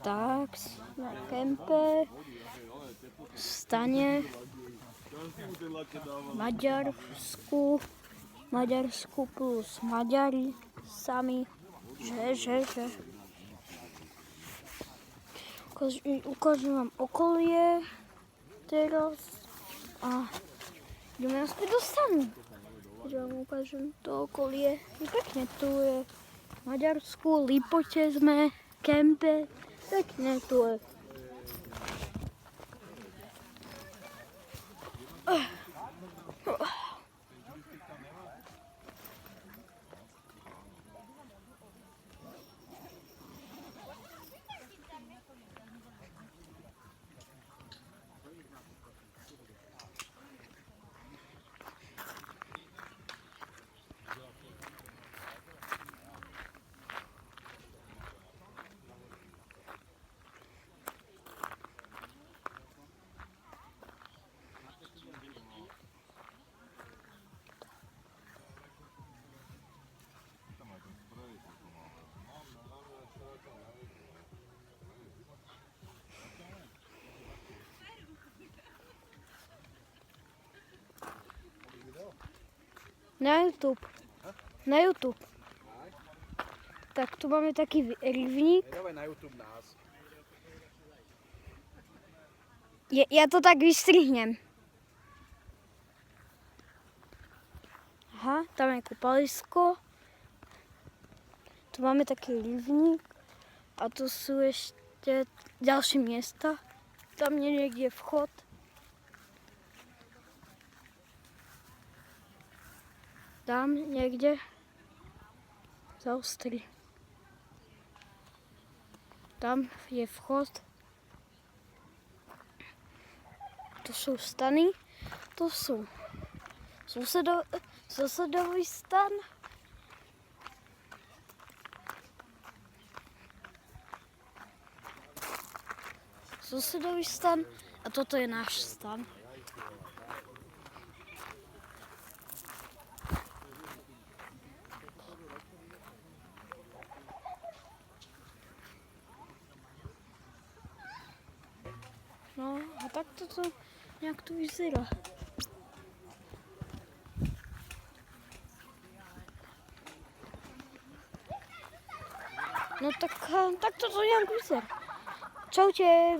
Tak, na kempe, stane Maďarsku plus Maďari sami, že. Ukážem vám okolie teraz a ideme naspäť do stanu. Takže vám ukážem to okolie. Pekne tu je v Maďarsku, Lipote sme, kempe, pekne tu je. Na YouTube. Tak tu máme taký rybník. Dávaj na YouTube nás. Ja to tak vystrihnem. Aha, tam je kúpalisko. Tu máme taký rybník. A tu sú ešte ďalšie miesta. Tam je niekde vchod. Tam niekde zaostri. Tam je vchod. To sú stany. To sú susedový stan. Susedový stan. A toto je náš stan. No a takto to nejak tu vyzerá. No tak takto to nejak vyzerá. Čaute.